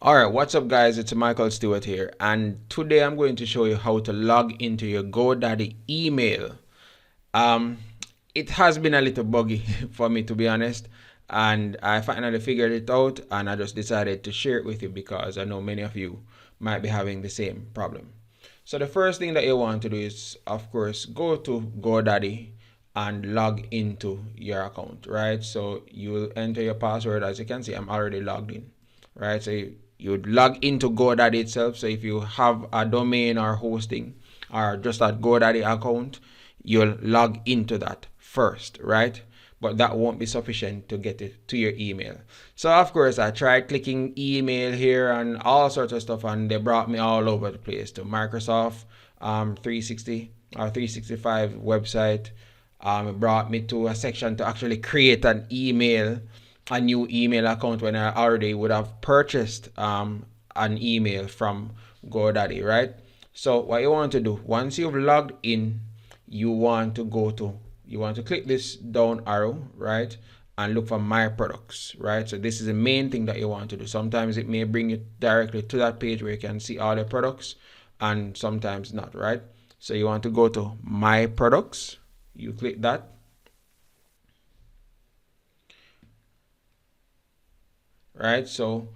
Alright, what's up guys, it's Micheal Stewart here, and today I'm going to show you how to log into your GoDaddy email. It has been a little buggy for me, to be honest, and I finally figured it out, and I just decided to share it with you because I know many of you might be having the same problem. So the first thing that you want to do is, of course, go to GoDaddy and log into your account, right? So you will enter your password. As you can see, I'm already logged in, right? So you log into GoDaddy itself. So if you have a domain or hosting or just a GoDaddy account, you'll log into that first, right? But that won't be sufficient to get it to your email. So of course I tried clicking email here and all sorts of stuff, and they brought me all over the place to Microsoft 360 or 365 website. It brought me to a section to actually create a new email account when I already would have purchased an email from GoDaddy, right? So what you want to do, once you've logged in, you want to click this down arrow, right, and look for my products, right? So this is the main thing that you want to do. Sometimes it may bring you directly to that page where you can see all the products, and sometimes not, right? So you want to go to my products, you click that, right? So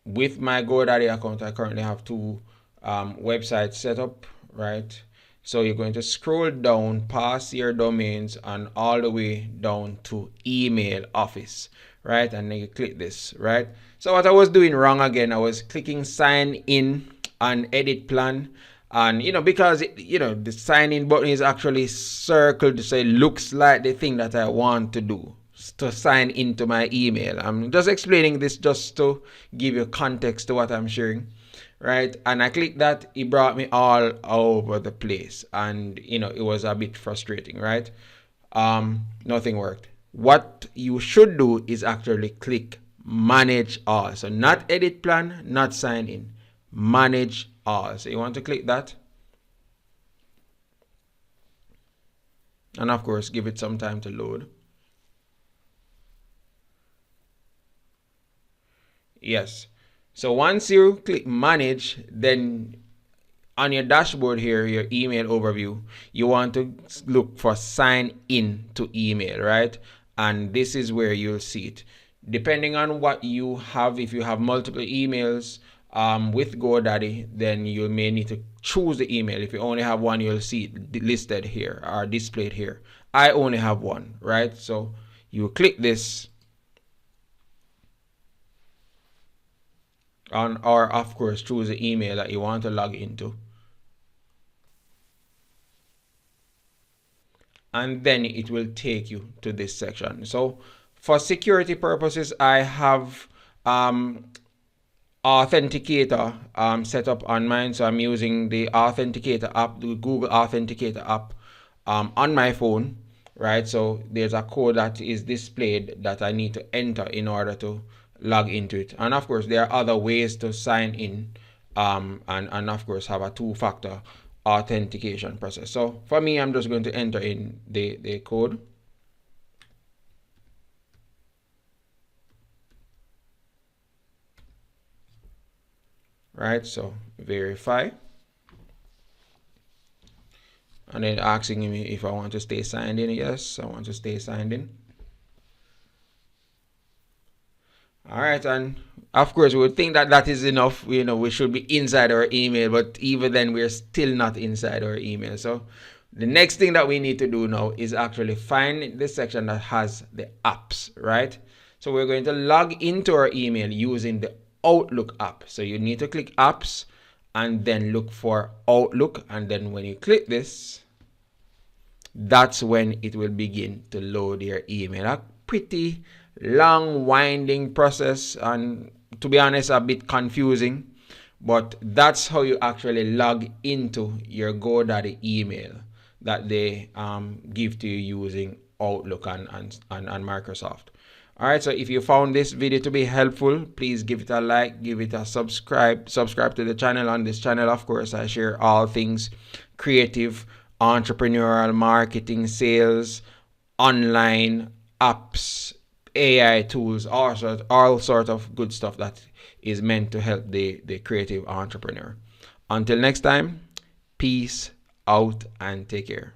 with my GoDaddy account, I currently have two websites set up, right? So you're going to scroll down past your domains and all the way down to email office, right? And then you click this, right? So what I was doing wrong again, I was clicking sign in and edit plan. And because the sign in button is actually circled, so it looks like the thing that I want to do to sign into my email. I'm just explaining this just to give you context to what I'm sharing, right? And I clicked that, it brought me all over the place, and it was a bit frustrating, right? Nothing worked. What you should do is actually click manage all. So not edit plan, not sign in, manage all. So you want to click that, and of course give it some time to load. Yes. So once you click manage, then on your dashboard here, your email overview, you want to look for sign in to email, right? And this is where you'll see it. Depending on what you have, if you have multiple emails with GoDaddy, then you may need to choose the email. If you only have one, you'll see it listed here or displayed here. I only have one, right? So you click this, or of course choose the email that you want to log into, and then it will take you to this section. So for security purposes, I have Authenticator set up on mine. So I'm using the Authenticator app, the Google Authenticator app on my phone, right? So there's a code that is displayed that I need to enter in order to log into it. And of course there are other ways to sign in and of course have a two-factor authentication process. So for me, I'm just going to enter in the code, right? So verify, and then asking me if I want to stay signed in. Yes, I want to stay signed in. All right, and of course we would think that that is enough. We should be inside our email, but even then we're still not inside our email. So the next thing that we need to do now is actually find the section that has the apps, right? So we're going to log into our email using the Outlook app. So you need to click apps and then look for Outlook, and then when you click this, that's when it will begin to load your email. A pretty long winding process, and to be honest a bit confusing, but that's how you actually log into your GoDaddy email that they give to you using Outlook and Microsoft. All right, so if you found this video to be helpful, please give it a like, give it a subscribe to the channel. On this channel, of course, I share all things creative, entrepreneurial, marketing, sales, online, apps, AI tools, all sort of good stuff that is meant to help the creative entrepreneur. Until next time, peace out and take care.